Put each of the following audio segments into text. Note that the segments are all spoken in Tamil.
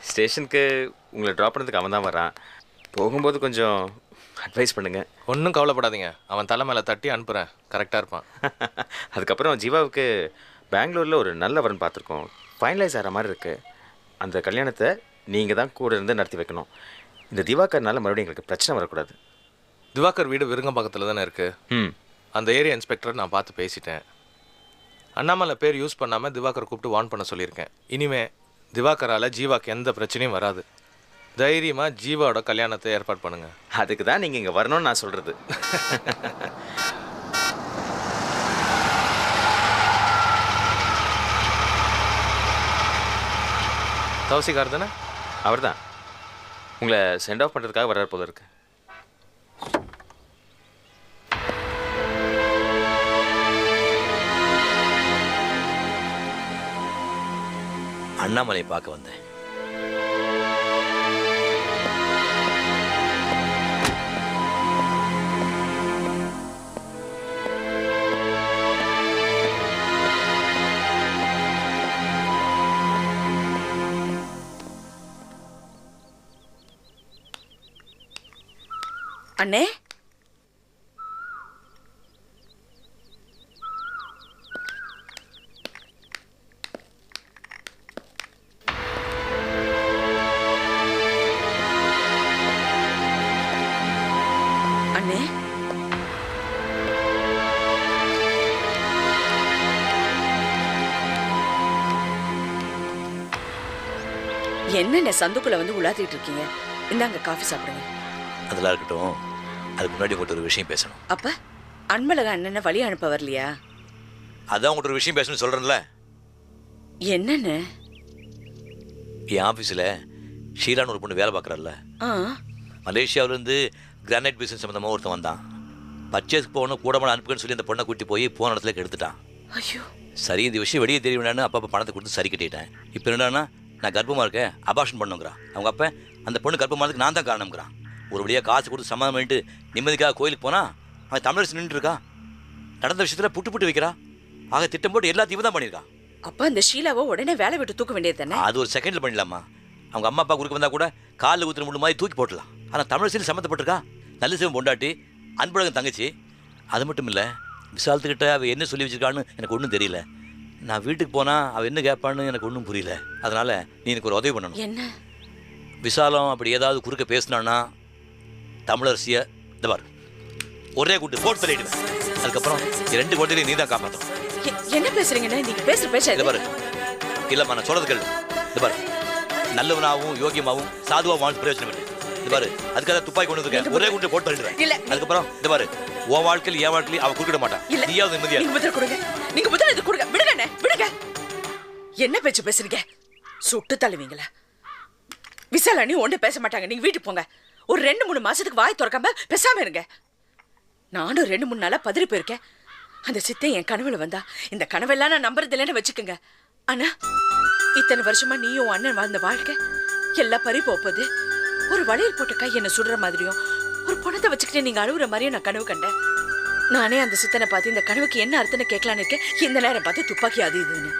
ஸ்டேஷனுக்கு உங்களை ட்ராப் பண்ணதுக்கு அவன் தான் வரான். போகும்போது கொஞ்சம் அட்வைஸ் பண்ணுங்கள். ஒன்றும் கவலைப்படாதீங்க, அவன் தலை மேலே தட்டி அனுப்புகிறேன், கரெக்டாக இருப்பான். அதுக்கப்புறம் ஜீவாவுக்கு பெங்களூரில் ஒரு நல்ல வரன் பார்த்துருக்கோம், ஃபைனலைஸ் ஆகிற மாதிரி இருக்குது. அந்த கல்யாணத்தை நீங்கள் தான் கூட இருந்து நடத்தி வைக்கணும். இந்த திவாகர்னால மறுபடியும் எங்களுக்கு பிரச்சனை வரக்கூடாது. திவாகர் வீடு விருங்கம்பாக்கத்தில் தானே இருக்குது. அந்த ஏரியா இன்ஸ்பெக்டரை நான் பார்த்து பேசிட்டேன். அண்ணாமலை பேர் யூஸ் பண்ணாமல் திவாகர் கூப்பிட்டு வார்ன் பண்ண சொல்லியிருக்கேன். இனிமே திவாகரால் ஜீவாக்கு எந்த பிரச்சனையும் வராது. தைரியமாக ஜீவாவோட கல்யாணத்தை ஏற்பாடு பண்ணுங்கள். அதுக்கு தான் நீங்கள் இங்கே வரணும்னு நான் சொல்கிறது. தவசிக்கார் தானே? அவர் தான் உங்களை சென்ட் ஆஃப் பண்ணுறதுக்காக வர்றார் போல இருக்கு. அண்ணாமலை பார்க்க வந்தேன். அண்ணே, அண்ணே, என்னென்ன சந்துக்குள்ள வந்து உலாத்திட்டு இருக்கீங்க? இந்தாங்க காஃபி சாப்பிடுங்க. அதெல்லாம் இருக்கட்டும், அதுக்கு முன்னாடி உங்கள்கிட்ட ஒரு விஷயம் பேசணும். அப்ப அன்பழகா அண்ணனை வழி அனுப்ப வரலையா? அதான் உங்கள்கிட்ட ஒரு விஷயம் பேசணும்னு சொல்கிறேன்ல. என்னன்னு? என் ஆஃபீஸில் ஷீலான்னு ஒரு பொண்ணு வேலை பார்க்குறாள்ல, ஆ, மலேசியாவிலேருந்து கிரானைட் பிஸ்னஸ் சம்மந்தமாக ஒருத்தன் வந்தான். பர்ச்சேஸ்க்கு போகணும், கூடமான அனுப்புன்னு சொல்லி அந்த பொண்ணை கூட்டி போய் போன இடத்துல கெடுத்துட்டான். ஐயோ. சரி, இந்த விஷயம் வெளியே தெரிய வேண்டான்னு அப்பப்போ பணத்தை கொடுத்து சரி கட்டிட்டேன். இப்போ என்னன்னா, நான் கர்ப்பமாக இருக்கேன், அபார்ஷன் பண்ணுங்கிறான். அவங்க அப்போ அந்த பொண்ணு கர்ப்பமானதுக்கு நான் தான் காரணம்ங்கிறான். ஒரு வழியாக காசு கொடுத்து சமாதானம் பண்ணிட்டு நிம்மதிக்காக கோயிலுக்கு போனால் அவன் தமிழரசு நின்றுருக்கா. நடந்த விஷயத்தில் புட்டு புட்டு வைக்கிறா. ஆக திட்டம் போட்டு எல்லாத்தையும் தான் பண்ணியிருக்கான். அப்ப அந்த ஷீலாவை உடனே வேலை விட்டு தூக்க வேண்டியது தானே? அது ஒரு செகண்டில் பண்ணிடலாமா? அவங்க அம்மா அப்பா குறுக்க வந்தால் கூட காலில் ஊற்றுற முள்ளு மாதிரி தூக்கி போட்டலாம். ஆனால் தமிழரசியில் சம்மந்தப்பட்டிருக்கா. நல்ல சிவம் பொண்டாட்டி, அன்பழகன் தங்கச்சி. அது மட்டும் இல்லை, விசாலத்துக்கிட்ட அவள் என்ன சொல்லி வச்சிருக்கான்னு எனக்கு ஒன்றும் தெரியல. நான் வீட்டுக்கு போனால் அவள் என்ன கேட்பான்னு எனக்கு ஒன்றும் புரியல. அதனால் நீ எனக்கு ஒரு உதவி பண்ணணும். என்ன? விசாலம் அப்படி ஏதாவது குறுக்க பேசினான்னா தமிழரசியை இந்த பாரு ஒரே கூட்டு போட்டு தள்ளிடுவேன். அதுக்கப்புறம் 2 குழந்தைகளையும் நீ தான் காப்பாற்றணும். என்ன பேசுறீங்கண்ணே? நீங்க பேசுற பேச இதை பாரு, இல்லைம்மா நான் சொல்கிறது கேளு. இது பாரு, நல்லவனாகவும் யோகியமாகவும் சாதுவாகவும் வாழ்ந்து பிரயோஜனம் இல்லை. இது பாரு, அதுக்காக துப்பாக்கி கொண்டு வந்துருக்கேன், ஒரே கூட்டு போட்டு தள்ளிடுவேன். அதுக்கப்புறம் இந்த பாரு, உன் வாழ்க்கையில் என் வாழ்க்கையில் அவள் குறுக்கிட மாட்டான். நீயாவது நிம்மதியா? நீங்க பதில் கொடுங்க, நீங்க பதில் இது கொடுங்க. விடுங்க, விடுங்க. என்ன பேச்சு பேசுறீங்க? சுட்டு தள்ளுவீங்களா? விசால் அண்ணி ஒன்றும் பேச மாட்டாங்க. நீங்க வீட்டுக்கு போங்க. ஒரு 2-3 மாசத்துக்கு வாய் திறக்காம பேசாம இருங்க. நானும் 2-3 நாளா பதறி போயிருக்கேன். அந்த சித்தை என் கனவுல வந்தா இந்த கனவெல்லாம் நான் நம்புறது இல்லைன்னு வச்சுக்கோங்க. ஆனா இத்தனை வருஷமா நீயும் அண்ணன் வாழ்ந்த வாழ்க்கை எல்லாம் பறி போப்பது. ஒரு வளையல் போட்ட கை என்ன சுடுற மாதிரியும், ஒரு பணத்தை வச்சுக்கிட்டு நீங்க அழுகுற மாதிரியும் நான் கனவு கண்டேன். நானே அந்த சித்தனை பார்த்து இந்த கனவுக்கு என்ன அர்த்தம்னு கேட்கலான்னு இருக்கேன். இந்த நேரம் பார்த்து துப்பாக்கி அது இதுன்னு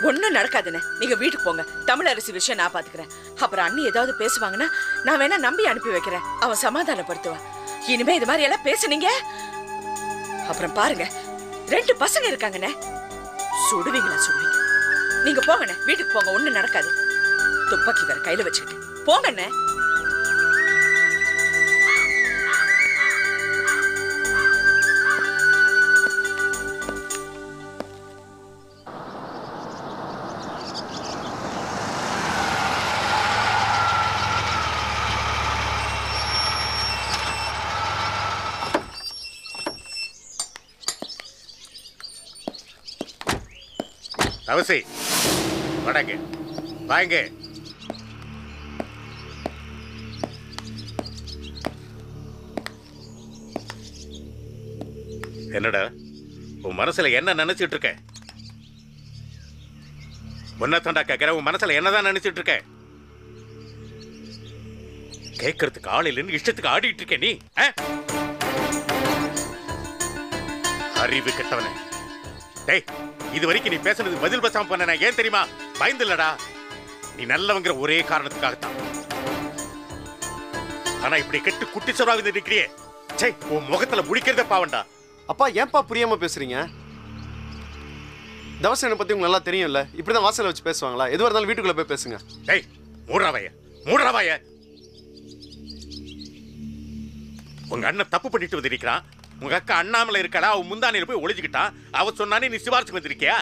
ஒன்னும் நடக்காதுன்னு. நீங்க வீட்டுக்கு போங்க. தமிழரசி விஷயம் நான் பாத்துக்கிறேன். அப்புறம் அண்ணி ஏதாவது பேசுவாங்கன்னா நான் வேணா நம்பி அனுப்பி வைக்கிறேன். அவன் சமாதானப்படுத்துவா. இனிமே இது மாதிரி எல்லாம் பேசுனீங்க அப்புறம் பாருங்க, 2 பசங்க இருக்காங்கண்ணே, சுடுவீங்களா சுடுவீங்க. நீங்க போங்கண்ணே, வீட்டுக்கு போங்க. ஒண்ணும் நடக்காது. துப்பாக்கி வேற கையில வச்சுக்கிட்டு போங்கண்ணே. தவசி வடங்க வாங்க. என்னடா உன் மனசுல என்ன நினைச்சிட்டு இருக்க? உன்னதாண்டா கேட்கிற. உன் மனசுல என்னதான் நினைச்சிட்டு இருக்க? கேட்கறதுக்கு ஆள் இல்லைன்னு இஷ்டத்துக்கு ஆடிட்டு இருக்க நீ. அறிவு கெட்டவனே. டேய், இது வரைக்கும் நீ பேசுனது பதில் பேசாம பண்ண ஏன் தெரியுமா? பயந்துலடா. நீ நல்லவங்கிற ஒரே காரணத்துக்காகத்தான். ஆனா இப்படி கெட்டு குட்டி சொல்றாங்க இருக்கிறியே, சே உன் முகத்துல முடிக்கிறதே பாவண்டா. அப்பா ஏன்பா புரியாம பேசுறீங்க? தவசனை பத்தி உங்களுக்கு நல்லா தெரியும்ல. இப்படிதான் வாசல்ல வச்சு பேசுவாங்களா? எதுவா இருந்தாலும் வீட்டுக்குள்ள போய் பேசுங்க. டேய் மூடுறாவாய. உங்க அண்ணன் தப்பு பண்ணிட்டு வந்திருக்கிறான். உங்க அக்கா அண்ணாமலை இருக்கடா, அவன் முந்தானையில போய் ஒளிஞ்சுக்கிட்டான். அவ சொன்னானே நீ சிபாரிசுக்கு வந்திருக்கியா?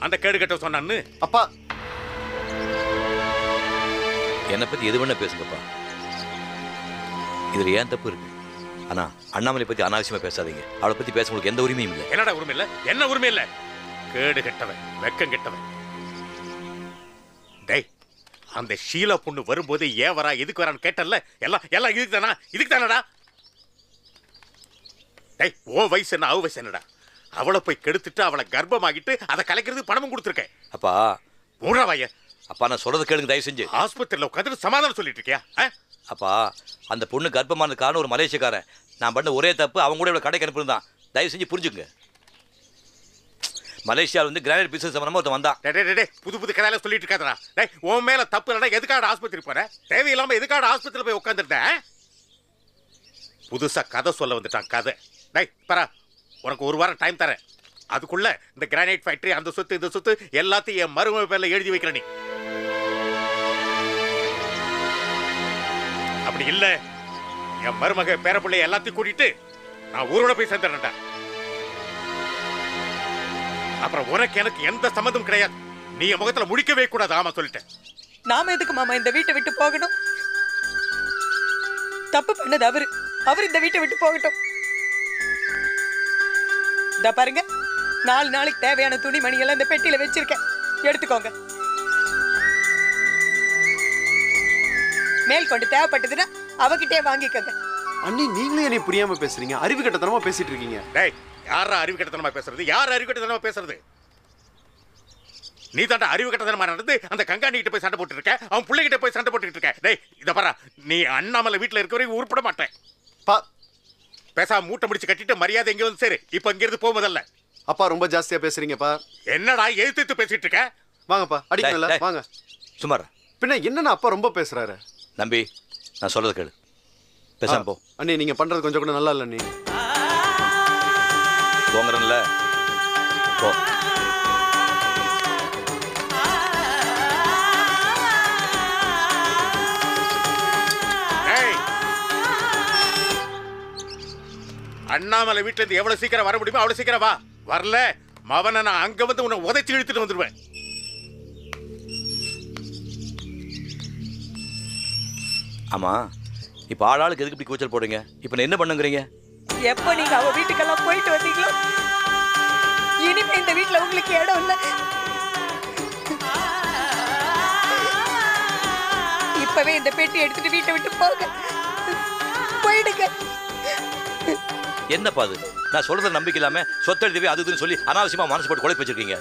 அந்த கேடு கட்ட சொன்னான்னு. அப்பா என்னை பத்தி எது வேணா பேசுங்கப்பா, இதுல ஏன் தப்பு இருக்கு? ஆனா அண்ணாமலை பத்தி அனாவசியமா பேசாதீங்க. அவளை பத்தி பேச உங்களுக்கு எந்த உரிமையும் இல்லை. என்னடா உரிமை இல்ல? என்ன உரிமை இல்ல? கேடு கெட்டவன், வெக்கம் கெட்டவன். டேய், அந்த ஷீலா பொண்ணு வரும்போது ஏன் வரா, எதுக்கு வரான்னு கேட்டல. எல்லாம் எல்லாம் இதுக்கு தானடா. டேய், ஓ வயசு என்ன, அவ வயசு என்னடா? அவளை போய் கெடுத்துட்டு அவளை கர்ப்பமாகிட்டு அதை கலைக்கிறதுக்கு பணமும் கொடுத்துருக்கேன். அப்பா மூன்றாவாய. அப்பா நான் சொல்றது கேளுங்க தயவு செஞ்சு. ஆஸ்பத்திரியில உட்காந்து சமாதானம் சொல்லிட்டு இருக்கியா? அப்பா அந்த பொண்ணு கர்ப்பமானது காரணம் ஒரு மலேசியக்காரன். நான் பண்ண ஒரே தப்பு அவங்க கூட இவ்வளோ கடைக்கு அனுப்புதான். தயவு செஞ்சு புரிஞ்சுங்க. மலேசியாவில் வந்து கிரானைட் பிசினஸ் சம்பந்தமா ஒருத்தன் வந்தான். புது புது கதையில சொல்லிட்டு இருக்காதடா. டேய், உன் மேல தப்பு இல்லடா. எதுக்காக ஆஸ்பத்திரி போற? தேவையில்லாம எதுக்காக ஆஸ்பத்திரியில போய் உட்காந்துருந்த? புதுசா கதை சொல்ல வந்துட்டான் கதை. டேய் பரா, உனக்கு ஒரு வாரம் டைம் தரேன். அதுக்குள்ள இந்த கிரானைட் ஃபேக்டரி, அந்த சொத்து, இந்த சொத்து எல்லாத்தையும் என் மருமக பேர்ல எழுதி வைக்கிற நீ. அப்படி இல்ல, என் மருமக பேரப்பிள்ளை எல்லாத்தையும் கூட்டிட்டு நான் ஊரோட போய் சேர்ந்துடா. அப்புறம் உனக்கு எனக்கு எந்த சம்மந்தம் கிடையாது. நீ என் முகத்துல முடிக்கவே கூடாது. ஆமா சொல்லிட்டேன். நாம எதுக்கு மாமா இந்த வீட்டை விட்டு போகணும்? தப்பு பண்ணது அவர் இந்த வீட்டை விட்டு போகட்டும். இதா பாருங்க, 4 நாளைக்கு தேவையான துணிமணி எல்லாம் இந்த பெட்டியில வச்சிருக்கேன், எடுத்துக்கோங்க. மேல் கொண்டு தேவைப்பட்டதுன்னா அவகிட்டே வாங்கிக்கோங்க. அண்ணி நீங்களே என்னை புரியாம பேசுறீங்க. அறிவு கட்டத்தனமா பேசிட்டு இருக்கீங்க. டேய், யாரா அறிவு கட்டத்தனமா பேசுறது? யார் அறிவு கட்டத்தனமா பேசுறது? நீ தாண்டா அறிவு கட்டத்தனமா நடந்து அந்த கங்காணி கிட்ட போய் சண்டை போட்டு இருக்க, அவன் பிள்ளைகிட்ட போய் சண்டை போட்டுக்கிட்டு இருக்க. டேய் இத பாரா, நீ அண்ணாமலை வீட்டுல இருக்க வரைக்கும் உருப்பட மாட்டேன். பேசாம மூட்டை முடிச்சு கட்டிட்டு மரியாதை எங்க வந்து சரி. இப்ப இங்க இருந்து போவதல்ல. அப்பா ரொம்ப ஜாஸ்தியா பேசுறீங்கப்பா. என்னடா எழுத்து பேசிட்டு இருக்க? வாங்கப்பா, அடிக்கல வாங்க. சுமார் பின்ன என்னன்னா அப்பா ரொம்ப பேசுறாரு. நம்பி நான் சொல்றது கேளு, பேசாம போ. அண்ணி நீங்க பண்றது கொஞ்சம் கூட நல்லா இல்ல. நீ போங்கறன்ல போ. அண்ணாமலை வீட்டுல இருந்து எவ்வளவு சீக்கிரம் வர முடியுமோ அவ்வளவு சீக்கிரம் வா. வரல மவனை நான் அங்க வந்து உன்னை உதைச்சு இழுத்துட்டு வந்துருவேன். ஆமா, இப்ப ஆளாளுக்கு எதுக்கு இப்படி கூச்சல் போடுங்க? இப்ப நான் என்ன பண்ணுங்கிறீங்க? எப்ப நீங்க அவ வீட்டுக்கெல்லாம் போயிட்டு வந்தீங்களோ, இனிமே இந்த வீட்டுல உங்களுக்கு இடம் இல்ல. இப்பவே இந்த பெட்டி எடுத்துட்டு வீட்டை விட்டு போங்க, போயிடுங்க. என்னப்பா அது? நான் சொல்றத நம்பிக்கை இல்லாம சொத்தெழுதிவே அது இதுன்னு சொல்லி அனாவசியமா மனசு போட்டு குழப்பி வச்சிருக்கீங்க.